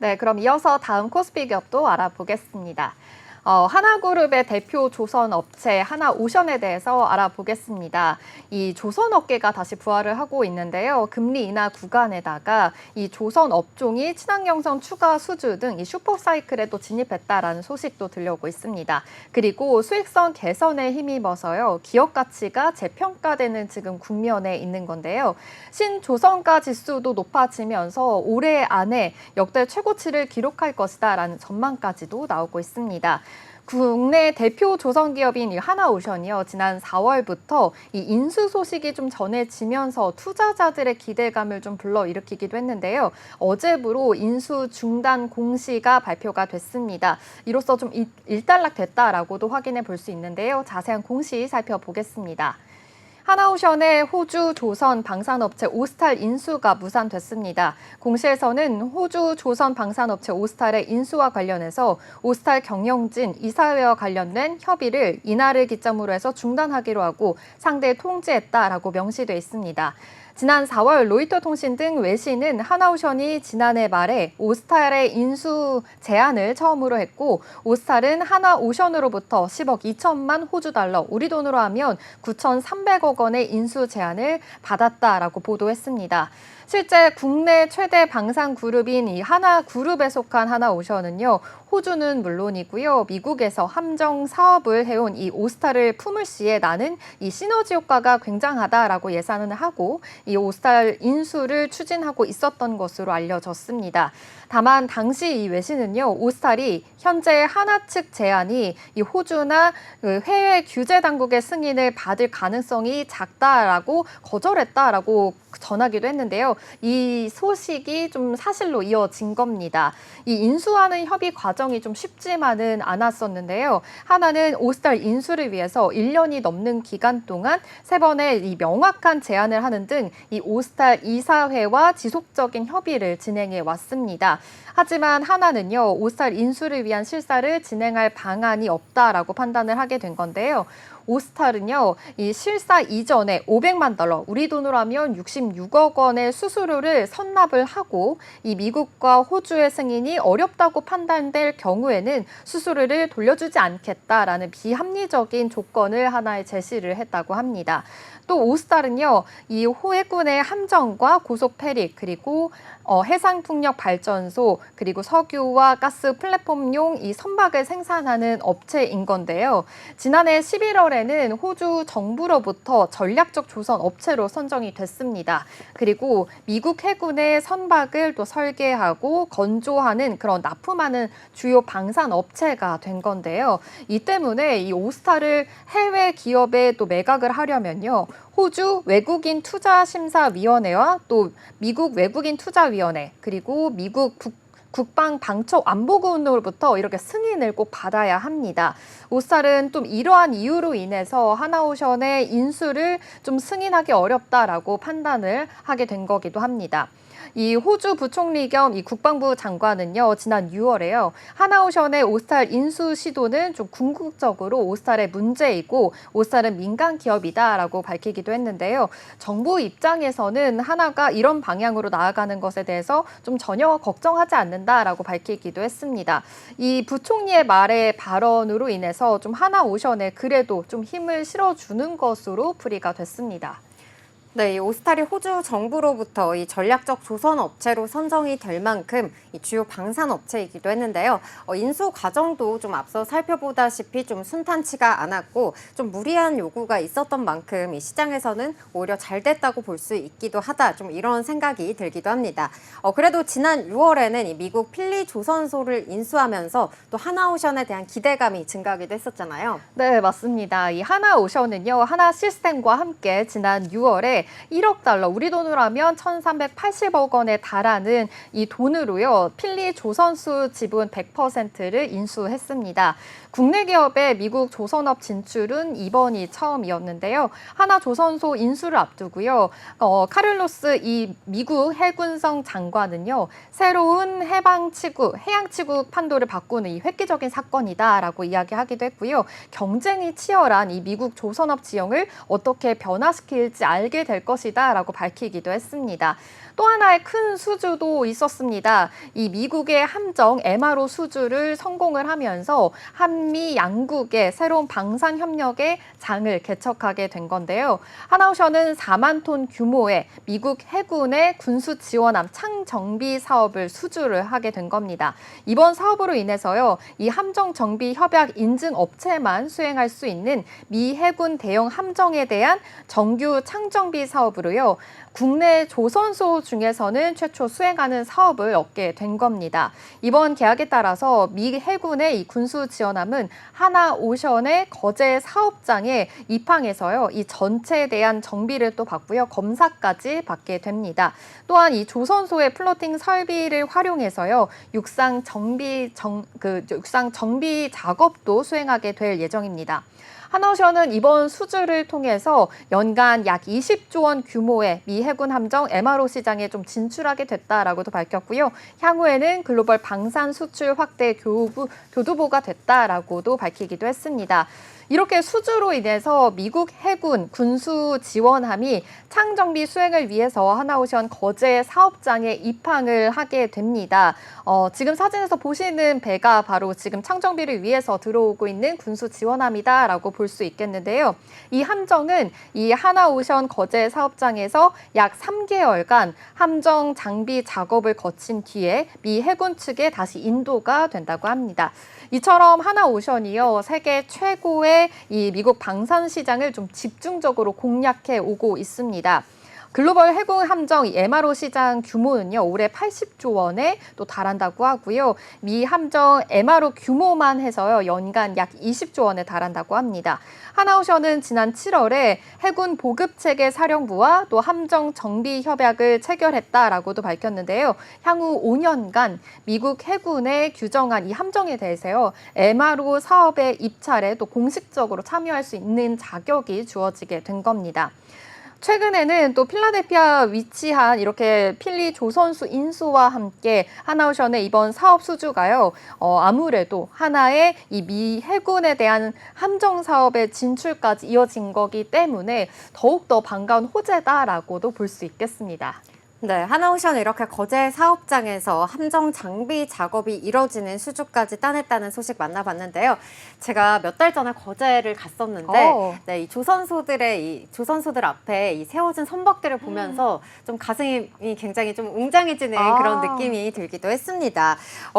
네, 그럼 이어서 다음 코스피 기업도 알아보겠습니다. 하나그룹의 대표 조선업체 하나오션에 대해서 알아보겠습니다. 이 조선업계가 다시 부활을 하고 있는데요. 금리 인하 구간에다가 이 조선업종이 친환경선 추가 수주 등 이 슈퍼사이클에 또 진입했다라는 소식도 들려오고 있습니다. 그리고 수익성 개선에 힘입어서요. 기업 가치가 재평가되는 지금 국면에 있는 건데요. 신조선가 지수도 높아지면서 올해 안에 역대 최고치를 기록할 것이다라는 전망까지도 나오고 있습니다. 국내 대표 조선기업인 이 하나오션이요. 지난 4월부터 이 인수 소식이 좀 전해지면서 투자자들의 기대감을 좀 불러일으키기도 했는데요. 어제부로 인수 중단 공시가 발표가 됐습니다. 이로써 좀 일단락됐다라고도 확인해 볼 수 있는데요. 자세한 공시 살펴보겠습니다. 하나오션의 호주 조선 방산업체 오스탈 인수가 무산됐습니다. 공시에서는 호주 조선 방산업체 오스탈의 인수와 관련해서 오스탈 경영진 이사회와 관련된 협의를 이날을 기점으로 해서 중단하기로 하고 상대 통지했다라고 명시돼 있습니다. 지난 4월 로이터 통신 등 외신은 하나오션이 지난해 말에 오스탈의 인수 제안을 처음으로 했고 오스탈은 하나오션으로부터 10억 2천만 호주 달러, 우리 돈으로 하면 9,300억 원의 인수 제안을 받았다라고 보도했습니다. 실제 국내 최대 방산 그룹인 이 하나그룹에 속한 하나오션은요. 호주는 물론이고요. 미국에서 함정 사업을 해온 이 오스탈을 품을 시에 나는 이 시너지 효과가 굉장하다라고 예상을 하고 이 오스탈 인수를 추진하고 있었던 것으로 알려졌습니다. 다만 당시 이 외신은요. 오스탈이 현재 하나 측 제안이 이 호주나 해외 규제 당국의 승인을 받을 가능성이 작다라고 거절했다라고 전하기도 했는데요. 이 소식이 좀 사실로 이어진 겁니다. 이 인수하는 협의 과정이 좀 쉽지만은 않았었는데요. 하나는 오스탈 인수를 위해서 1년이 넘는 기간 동안 3번의 이 명확한 제안을 하는 등 이 오스탈 이사회와 지속적인 협의를 진행해 왔습니다. 하지만 하나는요, 오스탈 인수를 위한 실사를 진행할 방안이 없다라고 판단을 하게 된 건데요. 오스탈은요, 이 실사 이전에 500만 달러, 우리 돈으로 하면 66억 원의 수수료를 선납을 하고 이 미국과 호주의 승인이 어렵다고 판단될 경우에는 수수료를 돌려주지 않겠다라는 비합리적인 조건을 하나에 제시를 했다고 합니다. 또 오스탈은요, 이 해군의 함정과 고속 페릭 그리고 해상풍력 발전소 그리고 석유와 가스 플랫폼용 이 선박을 생산하는 업체인 건데요. 지난해 11월에는 호주 정부로부터 전략적 조선 업체로 선정이 됐습니다. 그리고 미국 해군의 선박을 또 설계하고 건조하는 그런 납품하는 주요 방산 업체가 된 건데요. 이 때문에 이 오스탈을 해외 기업에 또 매각을 하려면요. 호주 외국인 투자심사위원회와 또 미국 외국인 투자위원회 그리고 미국 국방방첩안보군으로부터 이렇게 승인을 꼭 받아야 합니다. 오스탈은 좀 이러한 이유로 인해서 하나오션의 인수를 좀 승인하기 어렵다라고 판단을 하게 된 거기도 합니다. 이 호주 부총리 겸 이 국방부 장관은요, 지난 6월에요. 하나오션의 오스탈 인수 시도는 좀 궁극적으로 오스탈의 문제이고 오스탈은 민간 기업이다라고 밝히기도 했는데요. 정부 입장에서는 하나가 이런 방향으로 나아가는 것에 대해서 좀 전혀 걱정하지 않는다라고 밝히기도 했습니다. 이 부총리의 말의 발언으로 인해서 좀 하나오션에 그래도 좀 힘을 실어주는 것으로 풀이가 됐습니다. 네, 이 오스탈이 호주 정부로부터 이 전략적 조선 업체로 선정이 될 만큼 이 주요 방산 업체이기도 했는데요. 인수 과정도 좀 앞서 살펴보다시피 좀 순탄치가 않았고 좀 무리한 요구가 있었던 만큼 이 시장에서는 오히려 잘 됐다고 볼 수 있기도 하다. 좀 이런 생각이 들기도 합니다. 그래도 지난 6월에는 이 미국 필리 조선소를 인수하면서 또 하나오션에 대한 기대감이 증가하기도 했었잖아요. 네, 맞습니다. 이 하나오션은요, 하나시스템과 함께 지난 6월에 1억 달러, 우리 돈으로 하면 1,380억 원에 달하는 이 돈으로요, 필리 조선소 지분 100%를 인수했습니다. 국내 기업의 미국 조선업 진출은 이번이 처음이었는데요. 하나조선소 인수를 앞두고요. 카를로스 이 미국 해군성 장관은요. 새로운 해양치국 판도를 바꾸는 이 획기적인 사건이다라고 이야기하기도 했고요. 경쟁이 치열한 이 미국 조선업 지형을 어떻게 변화시킬지 알게 된 될 것이다라고 밝히기도 했습니다. 또 하나의 큰 수주도 있었습니다. 이 미국의 함정 MRO 수주를 성공을 하면서 한미 양국의 새로운 방산 협력의 장을 개척하게 된 건데요. 하나오션은 4만 톤 규모의 미국 해군의 군수 지원함 창정비 사업을 수주를 하게 된 겁니다. 이번 사업으로 인해서요, 이 함정 정비 협약 인증 업체만 수행할 수 있는 미 해군 대형 함정에 대한 정규 창정비 사업으로요, 국내 조선소 중에서는 최초 수행하는 사업을 얻게 된 겁니다. 이번 계약에 따라서 미 해군의 이 군수 지원함은 하나오션의 거제 사업장에 입항해서요, 이 전체에 대한 정비를 또 받고요, 검사까지 받게 됩니다. 또한 이 조선소의 플로팅 설비를 활용해서요, 육상 정비 작업도 수행하게 될 예정입니다. 하나오션은 이번 수주를 통해서 연간 약 20조 원 규모의 미 해군 함정 MRO 시장에 좀 진출하게 됐다라고도 밝혔고요. 향후에는 글로벌 방산 수출 확대 교두보가 됐다라고도 밝히기도 했습니다. 이렇게 수주로 인해서 미국 해군 군수 지원함이 창정비 수행을 위해서 하나오션 거제 사업장에 입항을 하게 됩니다. 지금 사진에서 보시는 배가 바로 지금 창정비를 위해서 들어오고 있는 군수 지원함이다라고 볼 수 있겠는데요. 이 함정은 이 하나오션 거제 사업장에서 약 3개월간 함정 장비 작업을 거친 뒤에 미 해군 측에 다시 인도가 된다고 합니다. 이처럼 하나오션이요, 세계 최고의 이 미국 방산 시장을 좀 집중적으로 공략해 오고 있습니다. 글로벌 해군 함정 MRO 시장 규모는요, 올해 80조 원에 또 달한다고 하고요. 미 함정 MRO 규모만 해서요, 연간 약 20조 원에 달한다고 합니다. 하나오션은 지난 7월에 해군 보급체계 사령부와 또 함정 정비 협약을 체결했다라고도 밝혔는데요. 향후 5년간 미국 해군에 규정한 이 함정에 대해서요, MRO 사업의 입찰에 또 공식적으로 참여할 수 있는 자격이 주어지게 된 겁니다. 최근에는 또 필라델피아 위치한 이렇게 필리 조선수 인수와 함께 하나오션의 이번 사업 수주가요, 아무래도 하나의 이 미 해군에 대한 함정 사업의 진출까지 이어진 거기 때문에 더욱더 반가운 호재다라고도 볼 수 있겠습니다. 네, 하나오션은 이렇게 거제 사업장에서 함정 장비 작업이 이뤄지는 수주까지 따냈다는 소식 만나봤는데요. 제가 몇 달 전에 거제를 갔었는데, 네, 이 조선소들 앞에 이 세워진 선박들을 보면서 좀 가슴이 굉장히 좀 웅장해지는 그런 느낌이 들기도 했습니다.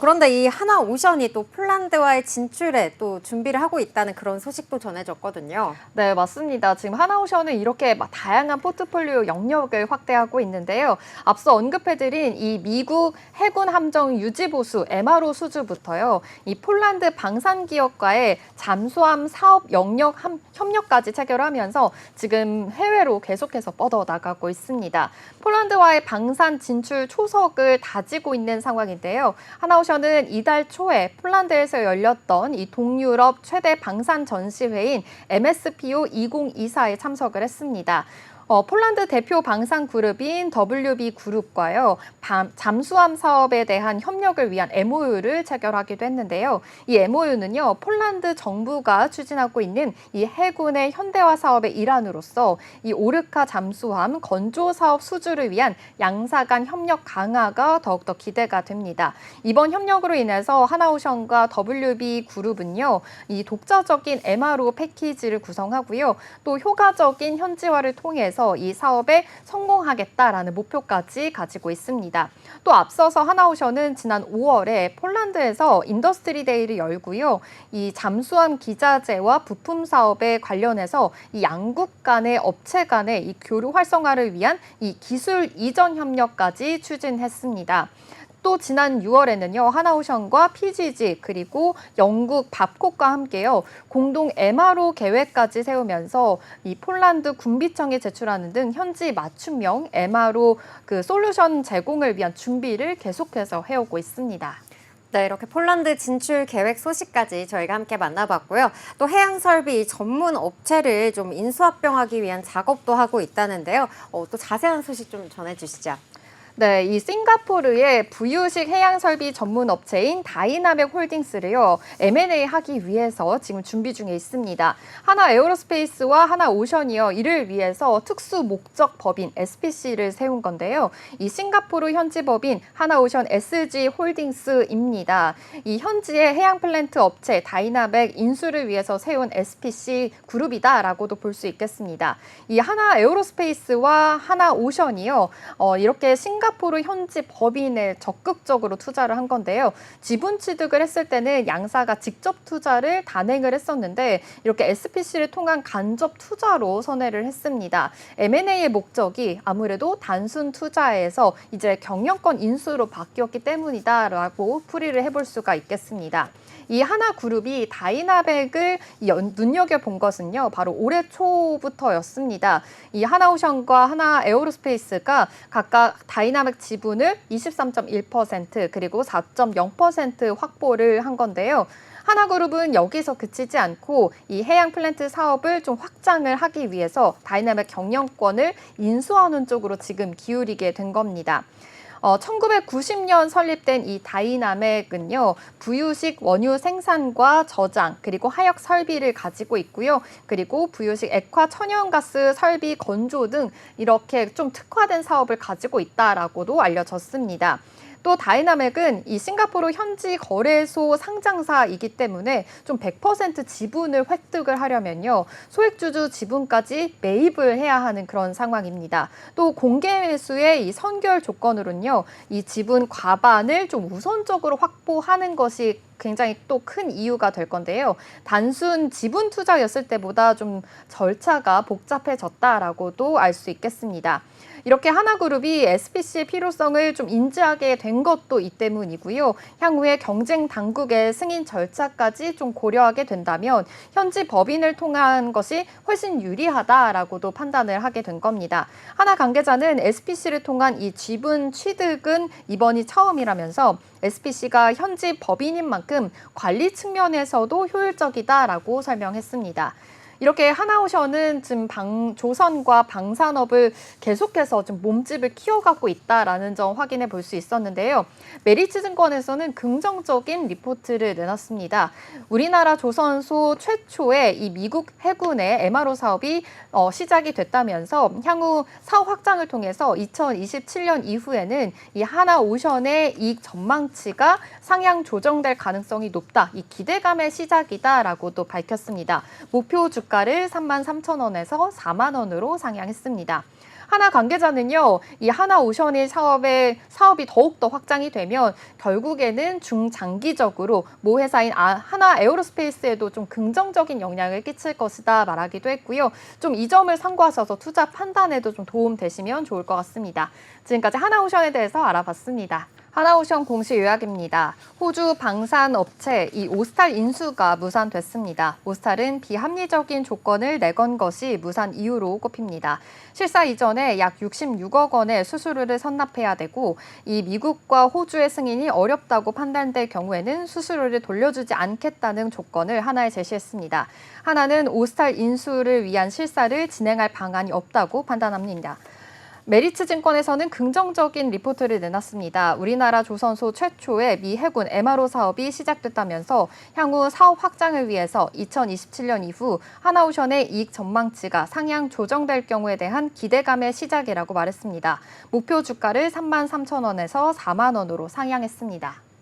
그런데 이 하나오션이 또 폴란드와의 진출에 또 준비를 하고 있다는 그런 소식도 전해졌거든요. 네, 맞습니다. 지금 하나오션은 이렇게 다양한 포트폴리오 영역을 확대하고 있는데요. 앞서 언급해드린 이 미국 해군 함정 유지보수 MRO 수주부터요, 이 폴란드 방산기업과의 잠수함 사업 영역 협력까지 체결하면서 지금 해외로 계속해서 뻗어나가고 있습니다. 폴란드와의 방산 진출 초석을 다지고 있는 상황인데요. 하나오션은 이달 초에 폴란드에서 열렸던 이 동유럽 최대 방산 전시회인 MSPO 2024에 참석을 했습니다. 폴란드 대표 방산 그룹인 WB 그룹과요, 잠수함 사업에 대한 협력을 위한 MOU를 체결하기도 했는데요. 이 MOU는요, 폴란드 정부가 추진하고 있는 이 해군의 현대화 사업의 일환으로서 이 오르카 잠수함 건조 사업 수주를 위한 양사 간 협력 강화가 더욱더 기대가 됩니다. 이번 협력으로 인해서 하나오션과 WB 그룹은요, 이 독자적인 MRO 패키지를 구성하고요, 또 효과적인 현지화를 통해서 이 사업에 성공하겠다라는 목표까지 가지고 있습니다. 또 앞서서 하나오션은 지난 5월에 폴란드에서 인더스트리 데이를 열고요, 이 잠수함 기자재와 부품 사업에 관련해서 이 양국 간의 업체 간의 이 교류 활성화를 위한 이 기술 이전 협력까지 추진했습니다. 또 지난 6월에는요, 하나오션과 PGG 그리고 영국 밥콕과 함께요, 공동 MRO 계획까지 세우면서 이 폴란드 군비청에 제출하는 등 현지 맞춤형 MRO 솔루션 제공을 위한 준비를 계속해서 해오고 있습니다. 네, 이렇게 폴란드 진출 계획 소식까지 저희가 함께 만나봤고요. 또 해양 설비 전문 업체를 좀 인수합병하기 위한 작업도 하고 있다는데요. 또 자세한 소식 좀 전해주시죠. 네, 이 싱가포르의 부유식 해양 설비 전문 업체인 다이나맥 홀딩스를요, M&A 하기 위해서 지금 준비 중에 있습니다. 하나 에어로스페이스와 하나 오션이요, 이를 위해서 특수 목적 법인 SPC를 세운 건데요. 이 싱가포르 현지 법인 하나 오션 SG 홀딩스입니다. 이 현지의 해양 플랜트 업체 다이나맥 인수를 위해서 세운 SPC 그룹이다라고도 볼 수 있겠습니다. 이 하나 에어로스페이스와 하나 오션이요, 이렇게 싱가포르 현지 법인에 적극적으로 투자를 한 건데요. 지분 취득을 했을 때는 양사가 직접 투자를 단행을 했었는데 이렇게 SPC를 통한 간접 투자로 선회를 했습니다. M&A의 목적이 아무래도 단순 투자에서 이제 경영권 인수로 바뀌었기 때문이다라고 풀이를 해볼 수가 있겠습니다. 이 하나그룹이 다이나맥을 눈여겨본 것은요, 바로 올해 초부터였습니다. 이 하나오션과 하나에어로스페이스가 각각 다이나맥 지분을 23.1% 그리고 4.0% 확보를 한 건데요. 하나그룹은 여기서 그치지 않고 이 해양 플랜트 사업을 좀 확장을 하기 위해서 다이나맥 경영권을 인수하는 쪽으로 지금 기울이게 된 겁니다. 1990년 설립된 이 다이나맥은요, 부유식 원유 생산과 저장, 그리고 하역 설비를 가지고 있고요. 그리고 부유식 액화 천연가스 설비 건조 등 이렇게 좀 특화된 사업을 가지고 있다라고도 알려졌습니다. 또 다이나맥은 이 싱가포르 현지 거래소 상장사이기 때문에 좀 100% 지분을 획득을 하려면요, 소액주주 지분까지 매입을 해야 하는 그런 상황입니다. 또 공개 매수의 이 선결 조건으로는요, 이 지분 과반을 좀 우선적으로 확보하는 것이 굉장히 또 큰 이유가 될 건데요. 단순 지분 투자였을 때보다 좀 절차가 복잡해졌다라고도 알 수 있겠습니다. 이렇게 하나그룹이 SPC의 필요성을 좀 인지하게 된 것도 이 때문이고요. 향후에 경쟁 당국의 승인 절차까지 좀 고려하게 된다면 현지 법인을 통한 것이 훨씬 유리하다라고도 판단을 하게 된 겁니다. 하나 관계자는 SPC를 통한 이 지분 취득은 이번이 처음이라면서 SPC가 현지 법인인 만큼 관리 측면에서도 효율적이다라고 설명했습니다. 이렇게 하나오션은 지금 조선과 방산업을 계속해서 좀 몸집을 키워가고 있다라는 점 확인해 볼 수 있었는데요. 메리츠증권에서는 긍정적인 리포트를 내놨습니다. 우리나라 조선소 최초의 이 미국 해군의 MRO 사업이 시작이 됐다면서 향후 사업 확장을 통해서 2027년 이후에는 이 하나오션의 이익 전망치가 상향 조정될 가능성이 높다. 이 기대감의 시작이다라고도 밝혔습니다. 목표 주가를 33,000원에서 4만 원으로 상향했습니다. 하나 관계자는요, 이 하나오션의 사업이 더욱더 확장이 되면 결국에는 중장기적으로 모 회사인 하나에어로스페이스에도 좀 긍정적인 영향을 끼칠 것이다 말하기도 했고요. 좀 이 점을 참고하셔서 투자 판단에도 좀 도움 되시면 좋을 것 같습니다. 지금까지 하나오션에 대해서 알아봤습니다. 하나오션 공시 요약입니다. 호주 방산 업체 이 오스탈 인수가 무산됐습니다. 오스탈은 비합리적인 조건을 내건 것이 무산 이유로 꼽힙니다. 실사 이전에 약 66억 원의 수수료를 선납해야 되고 이 미국과 호주의 승인이 어렵다고 판단될 경우에는 수수료를 돌려주지 않겠다는 조건을 하나에 제시했습니다. 하나는 오스탈 인수를 위한 실사를 진행할 방안이 없다고 판단합니다. 메리츠증권에서는 긍정적인 리포트를 내놨습니다. 우리나라 조선소 최초의 미 해군 MRO 사업이 시작됐다면서 향후 사업 확장을 위해서 2027년 이후 하나오션의 이익 전망치가 상향 조정될 경우에 대한 기대감의 시작이라고 말했습니다. 목표 주가를 33,000원에서 4만 원으로 상향했습니다.